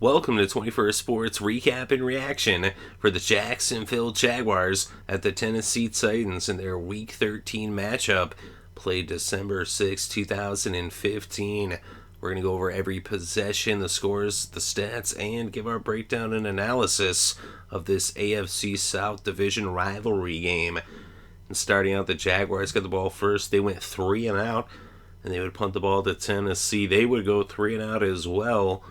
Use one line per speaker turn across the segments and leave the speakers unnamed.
Welcome to 21st Sports Recap and Reaction for the Jacksonville Jaguars at the Tennessee Titans in their Week 13 matchup, played December 6, 2015. We're going to go over every possession, the scores, the stats, and give our breakdown and analysis of this AFC South Division rivalry game. And starting out, the Jaguars got the ball first. They went 3 and out, and they would punt the ball to Tennessee. They would go 3 and out as well,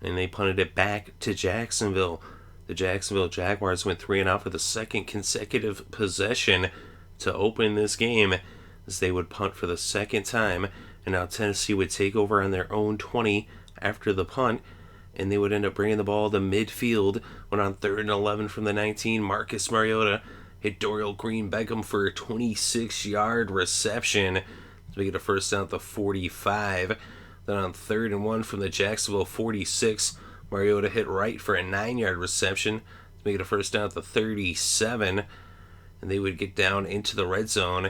and they punted it back to Jacksonville. The Jacksonville Jaguars went 3 and out for the second consecutive possession to open this game, as they would punt for the second time, and now Tennessee would take over on their own 20 after the punt, and they would end up bringing the ball to midfield when on 3rd and 11 from the 19, Marcus Mariota hit Dorial Green-Beckham for a 26-yard reception to make it a first down at the 45. Then on 3rd and 1 from the Jacksonville 46, Mariota hit Wright for a 9-yard reception to make it a first down at the 37. And they would get down into the red zone.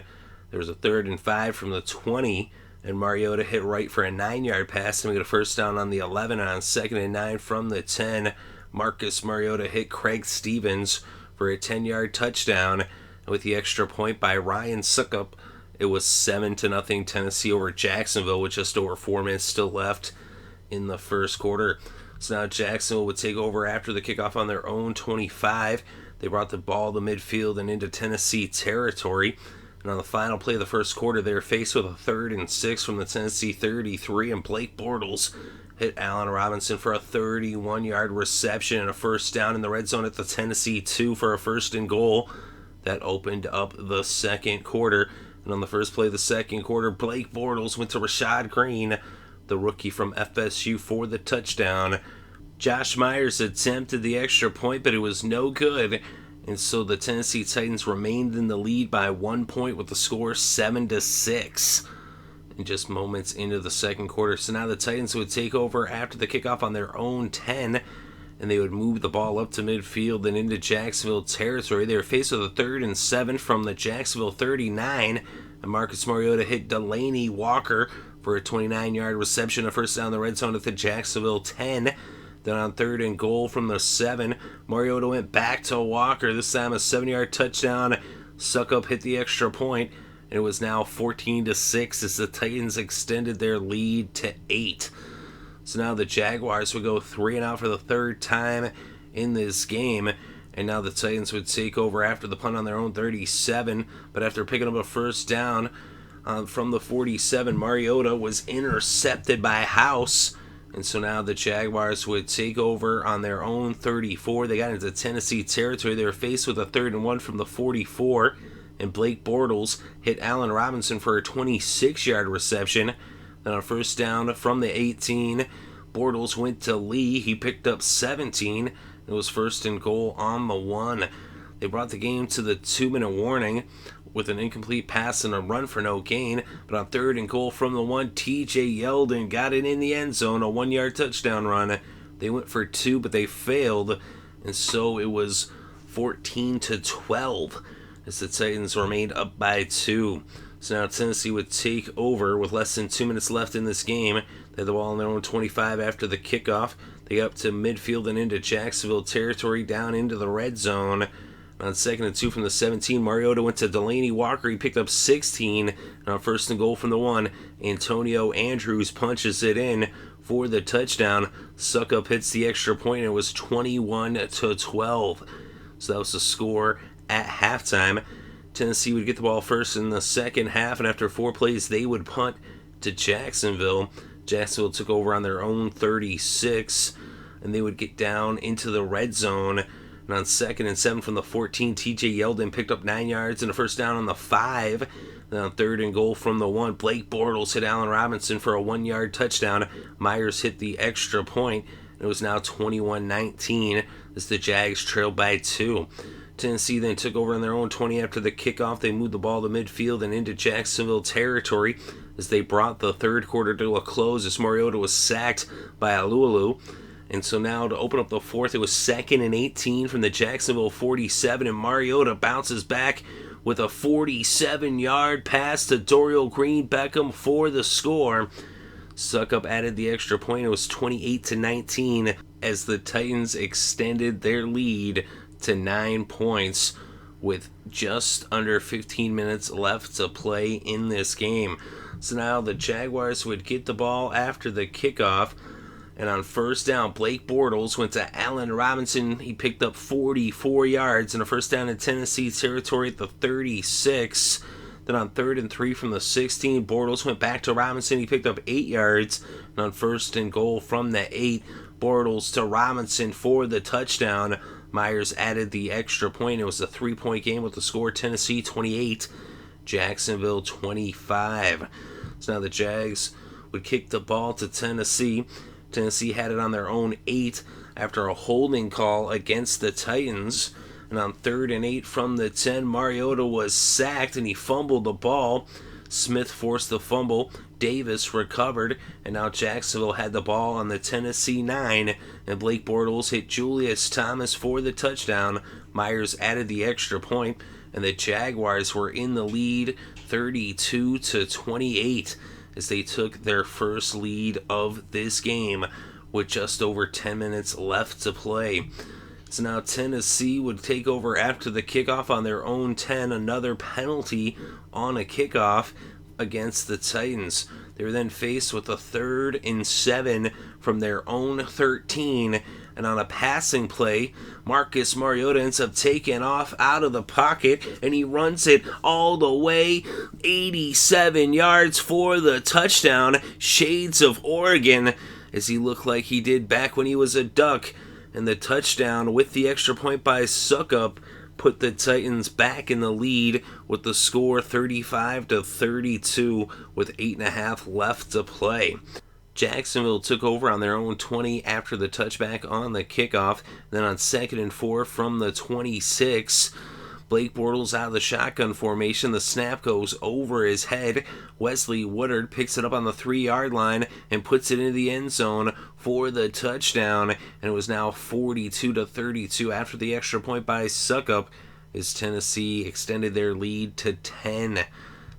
There was a 3rd and 5 from the 20, and Mariota hit Wright for a 9-yard pass to make it a first down on the 11. And on 2nd and 9 from the 10, Marcus Mariota hit Craig Stevens for a 10-yard touchdown. And with the extra point by Ryan Suckup, it was 7-0 Tennessee over Jacksonville with just over 4 minutes still left in the first quarter. So now Jacksonville would take over after the kickoff on their own 25. They brought the ball to midfield and into Tennessee territory. And on the final play of the first quarter, they were faced with a 3rd and 6 from the Tennessee 33, and Blake Bortles hit Allen Robinson for a 31-yard reception and a first down in the red zone at the Tennessee 2 for a 1st and goal. That opened up the second quarter. And on the first play of the second quarter, Blake Bortles went to Rashad Green, the rookie from FSU, for the touchdown. Josh Myers attempted the extra point, but it was no good. And so the Tennessee Titans remained in the lead by 1 point with the score 7-6. And just moments into the second quarter. So now the Titans would take over after the kickoff on their own 10. And they would move the ball up to midfield and into Jacksonville territory. They were faced with a 3rd and 7 from the Jacksonville 39, and Marcus Mariota hit Delaney Walker for a 29-yard reception, a first down in the red zone at the Jacksonville 10. Then on 3rd and goal from the 7, Mariota went back to Walker, this time a 7-yard touchdown. Suckup hit the extra point, and it was now 14-6 as the Titans extended their lead to 8. So now the Jaguars would go 3 and out for the 3rd time in this game. And now the Titans would take over after the punt on their own 37. But after picking up a first down from the 47, Mariota was intercepted by House. And so now the Jaguars would take over on their own 34. They got into Tennessee territory. They were faced with a 3rd and 1 from the 44. And Blake Bortles hit Allen Robinson for a 26-yard reception. Then on first down from the 18, Bortles went to Lee. He picked up 17. It was 1st and goal on the 1. They brought the game to the 2-minute warning with an incomplete pass and a run for no gain. But on 3rd and goal from the 1, TJ Yeldon got it in the end zone, a 1-yard touchdown run. They went for 2, but they failed. And so it was 14-12 as the Titans remained up by 2. So now Tennessee would take over with less than 2 minutes left in this game. They had the ball on their own 25 after the kickoff. They got up to midfield and into Jacksonville territory, down into the red zone. On 2nd and 2 from the 17, Mariota went to Delaney Walker. He picked up 16. And on 1st and goal from the 1, Antonio Andrews punches it in for the touchdown. Suckup hits the extra point, and it was 21-12. So that was the score at halftime. Tennessee would get the ball first in the second half, and after 4 plays, they would punt to Jacksonville. Jacksonville took over on their own 36, and they would get down into the red zone. And on 2nd and 7 from the 14, TJ Yeldon picked up 9 yards and a first down on the 5. Then on 3rd and goal from the 1, Blake Bortles hit Allen Robinson for a 1-yard touchdown. Myers hit the extra point, and it was now 21-19 as the Jags trailed by 2. Tennessee then took over on their own 20 after the kickoff. They moved the ball to midfield and into Jacksonville territory as they brought the 3rd quarter to a close as Mariota was sacked by Alualu. And so now to open up the 4th, it was 2nd and 18 from the Jacksonville 47, and Mariota bounces back with a 47-yard pass to Dorial Green-Beckham for the score. Suckup added the extra point. It was 28-19 as the Titans extended their lead to 9 points with just under 15 minutes left to play in this game. So now the Jaguars would get the ball after the kickoff, and on first down, Blake Bortles went to Allen Robinson. He picked up 44 yards and a first down in Tennessee territory at the 36. Then on 3rd and 3 from the 16, Bortles went back to Robinson. He picked up 8 yards. And on 1st and goal from the 8, Bortles to Robinson for the touchdown. Myers added the extra point. It was a 3-point game with the score Tennessee 28, Jacksonville 25. So now the Jags would kick the ball to Tennessee. Tennessee had it on their own 8 after a holding call against the Titans. And on 3rd and 8 from the 10, Mariota was sacked and he fumbled the ball. Smith forced the fumble. Davis recovered. And now Jacksonville had the ball on the Tennessee 9. And Blake Bortles hit Julius Thomas for the touchdown. Myers added the extra point. And the Jaguars were in the lead 32-28 as they took their first lead of this game with just over 10 minutes left to play. So now Tennessee would take over after the kickoff on their own 10, another penalty on a kickoff against the Titans. They were then faced with a 3rd and 7 from their own 13, and on a passing play, Marcus Mariota ends up taking off out of the pocket, and he runs it all the way 87 yards for the touchdown. Shades of Oregon, as he looked like he did back when he was a Duck. And the touchdown with the extra point by Suckup put the Titans back in the lead with the score 35-32 with 8.5 left to play. Jacksonville took over on their own 20 after the touchback on the kickoff. Then on 2nd and 4 from the 26, Blake Bortles out of the shotgun formation. The snap goes over his head. Wesley Woodyard picks it up on the 3-yard line and puts it into the end zone for the touchdown. And it was now 42-32 after the extra point by Suckup as Tennessee extended their lead to 10.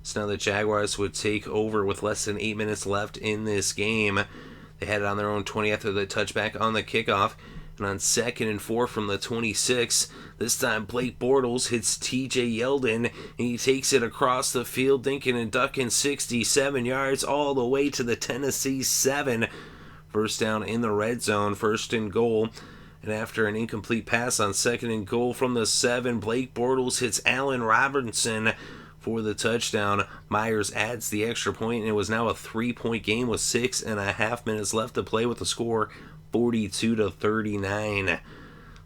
So now the Jaguars would take over with less than 8 minutes left in this game. They had it on their own 20 after the touchback on the kickoff. And on 2nd and 4 from the 26, this time Blake Bortles hits TJ Yeldon, and he takes it across the field, dinking and ducking 67 yards all the way to the Tennessee 7. First down in the red zone, 1st and goal. And after an incomplete pass on 2nd and goal from the 7, Blake Bortles hits Allen Robinson for the touchdown. Myers adds the extra point, and it was now a 3-point game with 6.5 minutes left to play with the score 42-39.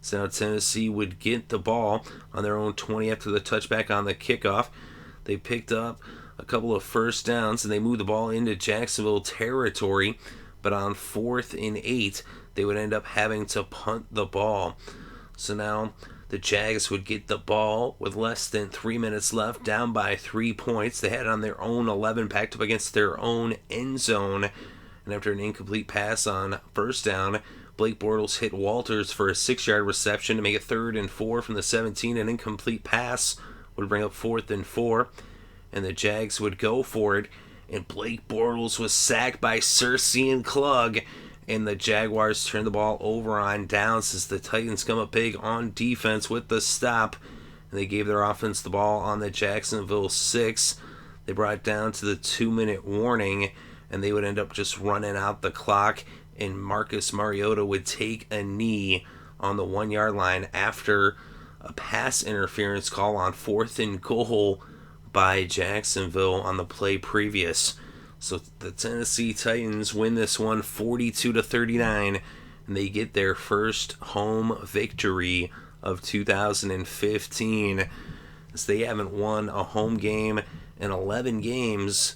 So now Tennessee would get the ball on their own 20 after the touchback on the kickoff. They picked up a couple of first downs and they moved the ball into Jacksonville territory. But on 4th and 8, they would end up having to punt the ball. So now the Jags would get the ball with less than 3 minutes left, down by 3 points. They had it on their own 11, backed up against their own end zone. And after an incomplete pass on first down, Blake Bortles hit Walters for a 6-yard reception to make it 3rd and 4 from the 17. An incomplete pass would bring up 4th and 4, and the Jags would go for it. And Blake Bortles was sacked by Cersei and Klug, and the Jaguars turned the ball over on downs as the Titans come up big on defense with the stop. And they gave their offense the ball on the Jacksonville 6. They brought it down to the 2-minute warning, and they would end up just running out the clock, and Marcus Mariota would take a knee on the 1-yard line after a pass interference call on 4th and goal by Jacksonville on the play previous. So the Tennessee Titans win this one 42-39, and they get their first home victory of 2015, as they haven't won a home game in 11 games.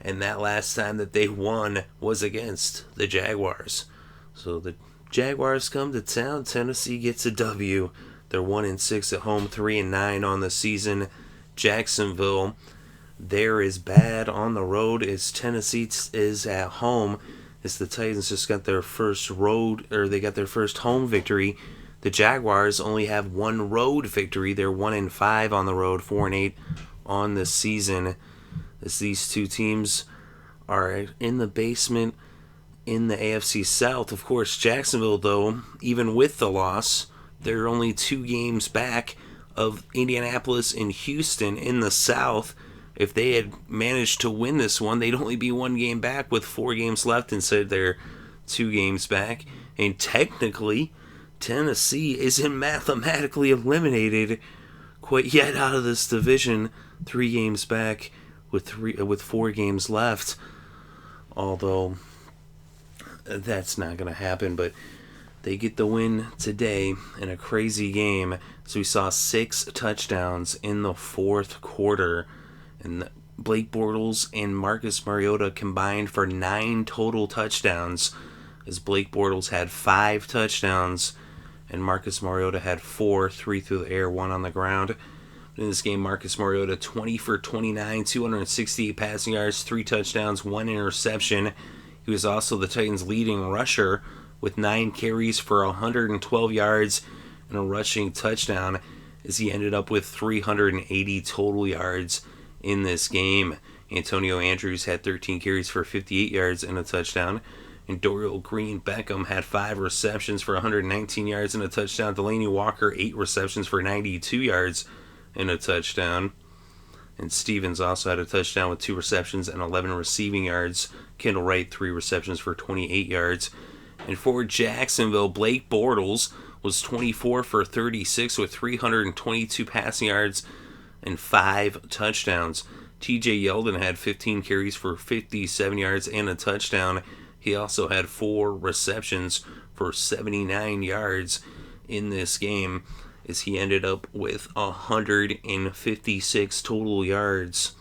And that last time that they won was against the Jaguars. So the Jaguars come to town. Tennessee gets a W. They're 1-6 at home, 3-9 on the season. Jacksonville, they're as bad on the road as Tennessee is at home. As the Titans just got their first home victory. The Jaguars only have one road victory. They're 1-5 on the road, 4-8 on the season. As these two teams are in the basement in the AFC South. Of course, Jacksonville, though, even with the loss, they're only 2 games back of Indianapolis and Houston in the South. If they had managed to win this one, they'd only be 1 game back with 4 games left instead they're 2 games back. And technically, Tennessee isn't mathematically eliminated quite yet out of this division. 3 games back with 4 games left. Although that's not going to happen, but they get the win today in a crazy game. So we saw 6 touchdowns in the fourth quarter, and Blake Bortles and Marcus Mariota combined for 9 total touchdowns, as Blake Bortles had 5 touchdowns and Marcus Mariota had 4, 3 through the air, 1 on the ground. In this game, Marcus Mariota 20 for 29, 268 passing yards, 3 touchdowns, 1 interception. He was also the Titans' leading rusher with 9 carries for 112 yards and a rushing touchdown, as he ended up with 380 total yards in this game. Antonio Andrews had 13 carries for 58 yards and a touchdown. And Dorial Green-Beckham had 5 receptions for 119 yards and a touchdown. Delaney Walker, 8 receptions for 92 yards and a touchdown. And Stevens also had a touchdown with 2 receptions and 11 receiving yards. Kendall Wright, 3 receptions for 28 yards. And for Jacksonville, Blake Bortles was 24 for 36 with 322 passing yards and 5 touchdowns. TJ Yeldon had 15 carries for 57 yards and a touchdown. He also had 4 receptions for 79 yards in this game, as he ended up with 156 total yards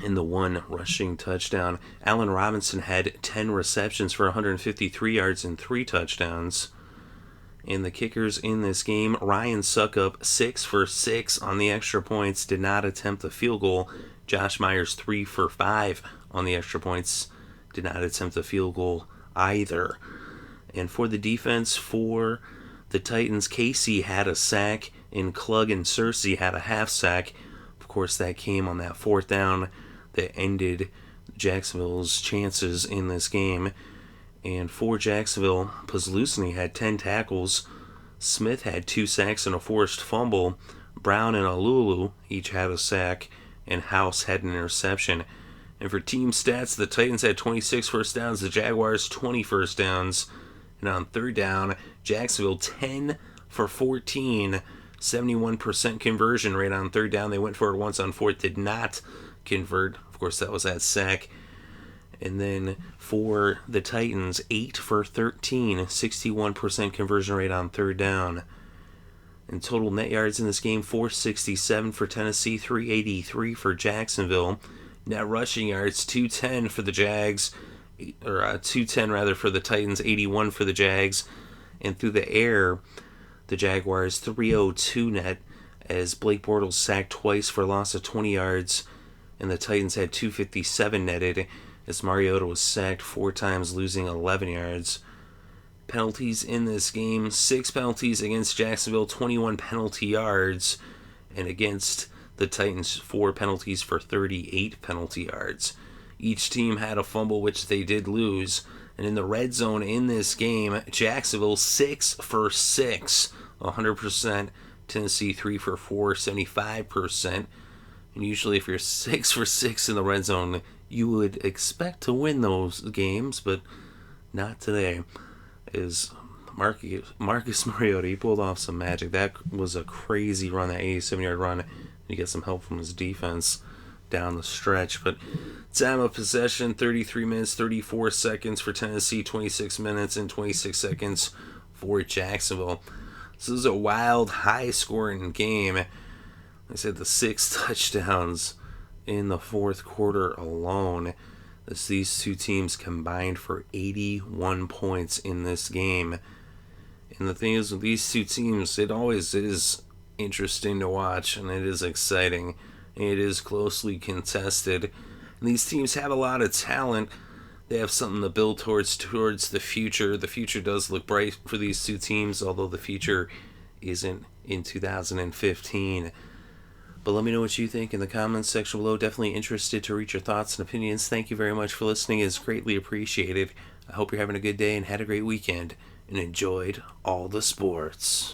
in the 1 rushing touchdown. Allen Robinson had 10 receptions for 153 yards and 3 touchdowns. And the kickers in this game, Ryan Suckup, 6 for 6 on the extra points, did not attempt a field goal. Josh Myers, 3 for 5 on the extra points, did not attempt a field goal either. And for the defense for the Titans, Casey had a sack, and Klug and Searcy had a half sack. Of course, that came on that 4th down that ended Jacksonville's chances in this game. And for Jacksonville, Posluszny had 10 tackles. Smith had 2 sacks and a forced fumble. Brown and Alulu each had a sack, and House had an interception. And for team stats, the Titans had 26 first downs, the Jaguars 20 first downs. And on 3rd down, Jacksonville 10 for 14, 71% conversion rate on 3rd down. They went for it once on 4th, did not convert. Of course, that was that sack. And then for the Titans, 8 for 13, 61% conversion rate on 3rd down. And total net yards in this game, 467 for Tennessee, 383 for Jacksonville. Net rushing yards, 210 for the Jags, or 210 rather for the Titans, 81 for the Jags. And through the air, the Jaguars 302 net, as Blake Bortles sacked twice for a loss of 20 yards, and the Titans had 257 netted, as Mariota was sacked 4 times, losing 11 yards. Penalties in this game, 6 penalties against Jacksonville, 21 penalty yards, and against the Titans, 4 penalties for 38 penalty yards. Each team had a fumble, which they did lose. And in the red zone in this game, Jacksonville 6 for 6, 100%. Tennessee 3 for 4, 75%. And usually if you're 6 for 6 in the red zone, you would expect to win those games, but not today. Is Marcus Mariota, he pulled off some magic. That was a crazy run, that 87-yard run. You get some help from his defense down the stretch. But time of possession, 33 minutes, 34 seconds for Tennessee, 26 minutes and 26 seconds for Jacksonville. This is a wild, high-scoring game. I said the 6 touchdowns in the fourth quarter alone, as these 2 teams combined for 81 points in this game. And the thing is, with these 2 teams, it always is interesting to watch, and it is exciting, and it is closely contested. And these teams have a lot of talent. They have something to build towards the future. The future does look bright for these 2 teams, although the future isn't in 2015. But let me know what you think in the comments section below. Definitely interested to read your thoughts and opinions. Thank you very much for listening. It's greatly appreciated. I hope you're having a good day and had a great weekend and enjoyed all the sports.